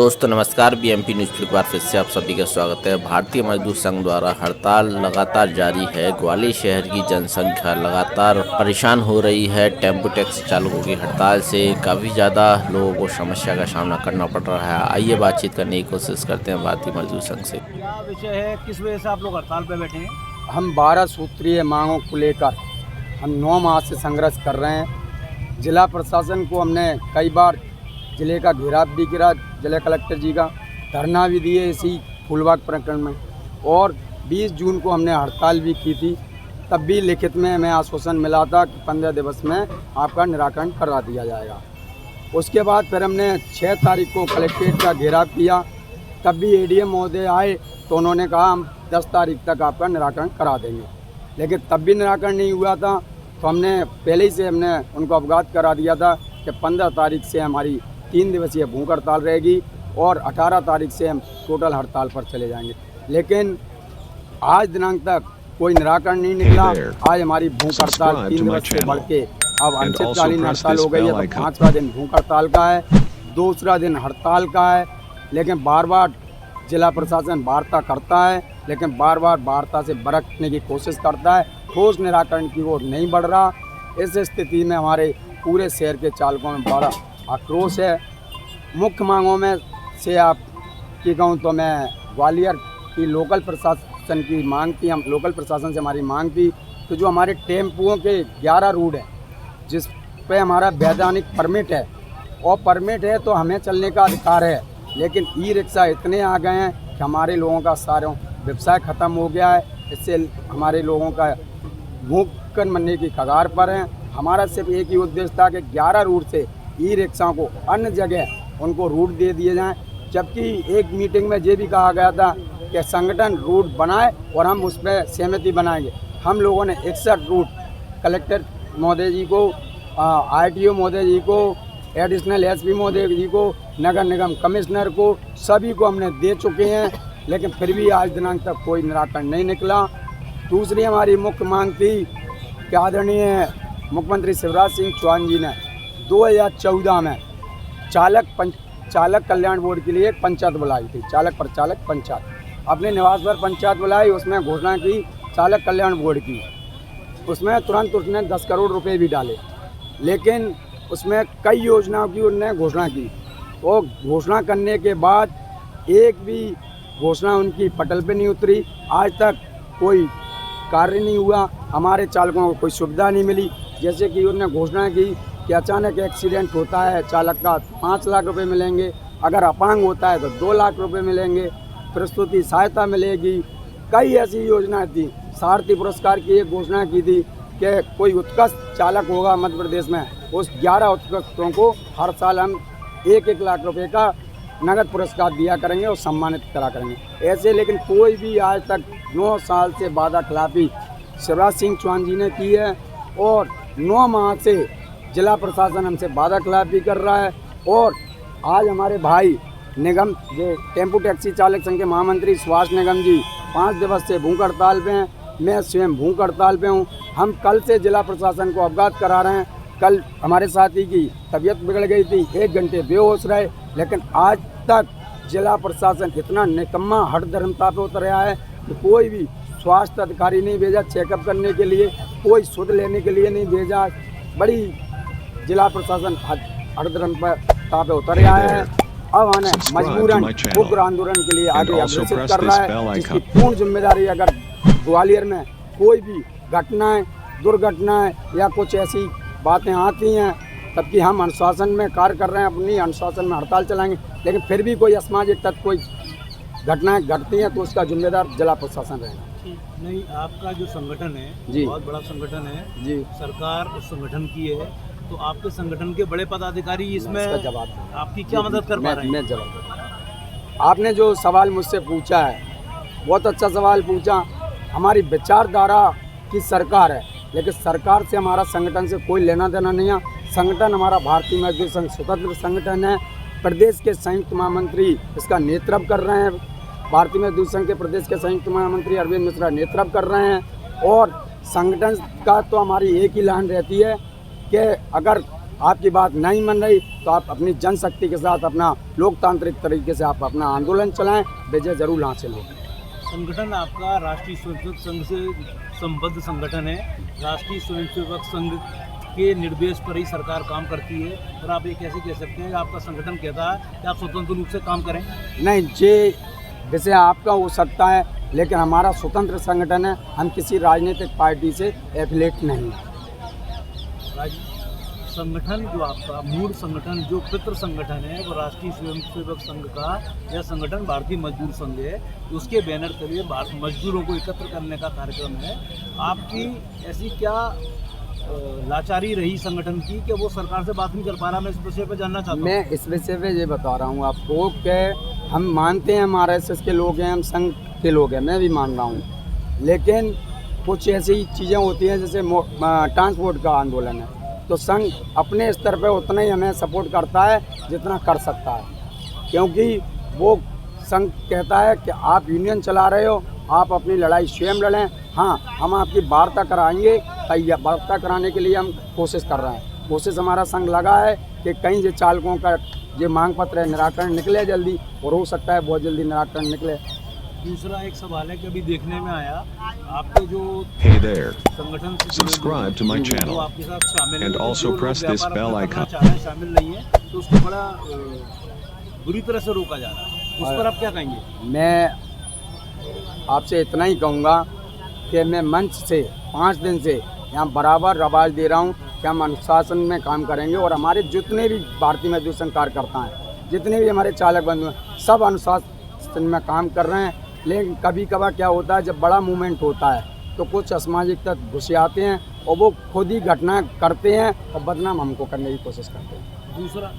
दोस्तों नमस्कार। BMP news एक बार फिर से आप सभी का स्वागत है। भारतीय मजदूर संघ द्वारा हड़ताल लगातार जारी है। ग्वालियर शहर की जनसंख्या लगातार परेशान हो रही है। टेम्पो टैक्सी चालकों की हड़ताल से काफ़ी ज़्यादा लोगों को समस्या का सामना करना पड़ रहा है। आइए बातचीत करने की कोशिश करते हैं भारतीय मजदूर संघ से। क्या विषय है, किस वजह से आप लोग हड़ताल पे बैठे हैं? हम 12 सूत्रीय मांगों को लेकर हम 9 माह से संघर्ष कर रहे हैं। जिला प्रशासन को हमने कई बार जिले का घेराव भी किया, जिला कलेक्टर जी का धरना भी दिए इसी फूलबाग प्रकरण में, और 20 जून को हमने हड़ताल भी की थी। तब भी लिखित में हमें आश्वासन मिला था कि 15 दिवस में आपका निराकरण करा दिया जाएगा। उसके बाद फिर हमने 6 तारीख को कलेक्ट्रेट का घेराव किया। तब भी एडीएम महोदय आए तो उन्होंने कहा हम 10 तारीख तक आपका निराकरण करा देंगे, लेकिन तब भी निराकरण नहीं हुआ था। तो हमने पहले ही से हमने उनको अवगत करा दिया था कि 15 तारीख से हमारी 3 दिवसीय भूख हड़ताल रहेगी और 18 तारीख से हम टोटल हड़ताल पर चले जाएंगे। लेकिन आज दिनांक तक कोई निराकरण नहीं निकला। आज हमारी भूख हड़ताल 3 दिवस से बढ़ के अब अनिश्चितकालीन हड़ताल हो गई है। तो 5वां दिन भूख हड़ताल का है, दूसरा दिन हड़ताल का है। लेकिन बार बार जिला प्रशासन वार्ता करता है, लेकिन बार बार वार्ता से बरकने की कोशिश करता है, ठोस निराकरण की ओर नहीं बढ़ रहा। इस स्थिति में हमारे पूरे शहर के चालकों में बड़ा आक्रोश है। मुख्य मांगों में से आप की कहूँ तो मैं ग्वालियर की लोकल प्रशासन की मांग थी। हम लोकल प्रशासन से हमारी मांग थी तो जो हमारे टेम्पुओं के 11 रूट हैं जिस पे हमारा वैधानिक परमिट है, और परमिट है तो हमें चलने का अधिकार है, लेकिन ई रिक्शा इतने आ गए हैं कि हमारे लोगों का सारा व्यवसाय ख़त्म हो गया है। इससे हमारे लोगों का भूखन मरने की कगार पर हैं। हमारा सिर्फ एक ही उद्देश्य था कि 11 रूट से ई रिक्शा को अन्य जगह उनको रूट दे दिए जाएं। जबकि एक मीटिंग में ये भी कहा गया था कि संगठन रूट बनाए और हम उस पर सहमति बनाएंगे। हम लोगों ने 61 रूट कलेक्टर महोदय जी को, आरटीओ महोदय जी को, एडिशनल एसपी महोदय जी को, नगर निगम कमिश्नर को, सभी को हमने दे चुके हैं, लेकिन फिर भी आज दिनांक तक कोई निराकरण नहीं निकला। दूसरी हमारी मुख्य मांग थी कि आदरणीय मुख्यमंत्री शिवराज सिंह चौहान जी ने 2014 में चालक कल्याण बोर्ड के लिए एक पंचायत बुलाई थी, चालक प्रचालक पंचायत। अपने निवास पर पंचायत बुलाई, उसमें घोषणा की चालक कल्याण बोर्ड की। उसमें तुरंत उसने 10 करोड़ रुपए भी डाले, लेकिन उसमें कई योजनाओं की उन्होंने घोषणा की। वो घोषणा करने के बाद एक भी घोषणा उनकी पटल पे नहीं उतरी। आज तक कोई कार्य नहीं हुआ, हमारे चालकों को कोई सुविधा नहीं मिली। जैसे कि उन्होंने घोषणा की कि अचानक एक्सीडेंट होता है चालक का 5 लाख रुपए मिलेंगे, अगर अपांग होता है तो 2 लाख रुपए मिलेंगे, प्रस्तुति सहायता मिलेगी। कई ऐसी योजनाएं थी। सारथी पुरस्कार की एक घोषणा की थी कि कोई उत्कृष्ट चालक होगा मध्य प्रदेश में, उस 11 उत्कृष्टों को हर साल हम 1-1 लाख रुपए का नगद पुरस्कार दिया करेंगे और सम्मानित करा करेंगे ऐसे। लेकिन कोई भी आज तक 9 साल से वादा खिलाफी शिवराज सिंह चौहान जी ने की है, और 9 माह से जिला प्रशासन हमसे वादा खिलाफी कर रहा है। और आज हमारे भाई निगम जो टेम्पो टैक्सी चालक संघ के महामंत्री सुभाष निगम जी 5 दिवस से भूख हड़ताल पे हैं। मैं स्वयं भूख हड़ताल पे हूँ। हम कल से जिला प्रशासन को अवगत करा रहे हैं। कल हमारे साथी की तबीयत बिगड़ गई थी, 1 घंटे बेहोश रहे, लेकिन आज तक जिला प्रशासन इतना निकम्मा हठधर्मता पे उतर रहा है कि कोई भी स्वास्थ्य अधिकारी नहीं भेजा चेकअप करने के लिए, कोई शुद्ध लेने के लिए नहीं भेजा। बड़ी जिला प्रशासन हठधर्मता पे उतर रहा है। अब हमें मजबूरन उग्र आंदोलन के लिए आगे अग्रसित कर रहा है, जिसकी पूर्ण जिम्मेदारी अगर ग्वालियर में कोई भी घटनाएं, दुर्घटनाएं या कुछ ऐसी बातें आती हैं, तबकि हम अनुशासन में कार्य कर रहे हैं, अपनी अनुशासन में हड़ताल चलाएंगे। लेकिन फिर भी कोई असामाजिक तत्व कोई घटनाएं घटती हैं तो उसका जिम्मेदार जिला प्रशासन रहेगा। नहीं, आपका जो संगठन है जी, बहुत बड़ा संगठन है जी, सरकार उस संगठन की है, तो आपके संगठन के बड़े पदाधिकारी इसमें जवाब आपकी क्या मदद कर पा रहे हैं? मैं जवाब दूँ। आपने जो सवाल मुझसे पूछा है बहुत अच्छा सवाल पूछा। हमारी विचारधारा की सरकार है, लेकिन सरकार से हमारा संगठन से कोई लेना देना नहीं है। संगठन हमारा भारतीय मजदूर संघ स्वतंत्र संगठन है। प्रदेश के संयुक्त महामंत्री इसका नेतृत्व कर रहे हैं। भारतीय मजदूर संघ के प्रदेश के संयुक्त महामंत्री अरविंद मिश्रा नेतृत्व कर रहे हैं। और संगठन का तो हमारी एक ही लाइन रहती है कि अगर आपकी बात नहीं मान रही तो आप अपनी जनशक्ति के साथ अपना लोकतांत्रिक तरीके से आप अपना आंदोलन चलाएं, विजय जरूर हासिल हो। संगठन आपका राष्ट्रीय स्वयंसेवक संघ से संबद्ध संगठन है। राष्ट्रीय स्वयंसेवक संघ के निर्देश पर ही सरकार काम करती है, और आप ये कैसे कह सकते हैं कि आपका संगठन कहता है कि आप स्वतंत्र रूप से काम करें? नहीं, ये विषय आपका हो सकता है, लेकिन हमारा स्वतंत्र संगठन है। हम किसी राजनीतिक पार्टी से एफिलेट नहीं है। संगठन जो आपका मूल संगठन, जो पितृ संगठन है, वो राष्ट्रीय स्वयंसेवक संघ का यह संगठन भारतीय मजदूर संघ है। उसके बैनर तले मजदूरों को एकत्र करने का कार्यक्रम है। आपकी ऐसी क्या लाचारी रही संगठन की कि वो सरकार से बात नहीं कर पा रहा? मैं इस विषय पर जानना चाहता हूँ। मैं इस विषय पे ये बता रहा हूँ आपको कि हम मानते हैं, हम RSS के लोग हैं, हम संघ के लोग हैं, मैं भी मान रहा हूँ, लेकिन कुछ ऐसी चीज़ें होती हैं जैसे ट्रांसपोर्ट का आंदोलन है, तो संघ अपने स्तर पे उतना ही हमें सपोर्ट करता है जितना कर सकता है, क्योंकि वो संघ कहता है कि आप यूनियन चला रहे हो, आप अपनी लड़ाई स्वयं लड़ें। हाँ, हम आपकी वार्ता कराएंगे, वार्ता कराने के लिए हम कोशिश कर रहे हैं। कोशिश हमारा संघ लगा है कि कहीं से चालकों का जो मांग पत्र है निराकरण निकले जल्दी, और हो सकता है बहुत जल्दी निराकरण निकले। दूसरा एक सवाल है कि अभी देखने में आया आपके जो Hey there. संगठन से Subscribe to my channel वो आपके साथ शामिल and हैं, also जो लोग press this व्यापार bell अपना करना icon. चाह रहे हैं, शामिल नहीं है, तो उसको बड़ा बुरी तरह से रोका जा रहा है। उस पर आप क्या कहेंगे? मैं आपसे इतना ही कहूँगा कि मैं मंच से 5 दिन से यहाँ बराबर आवाज़ दे रहा हूँ कि हम अनुशासन में काम करेंगे, और हमारे जितने भी भारतीय मजदूर संघ कार्यकर्ता हैं, जितने भी हमारे चालक बंधु हैं, सब अनुशासन में काम कर रहे हैं। लेकिन कभी कभार क्या होता है, जब बड़ा मूवमेंट होता है तो कुछ असामाजिक तत्व घुस आते हैं और वो खुद ही घटना करते हैं और बदनाम हमको करने की कोशिश करते हैं। दूसरा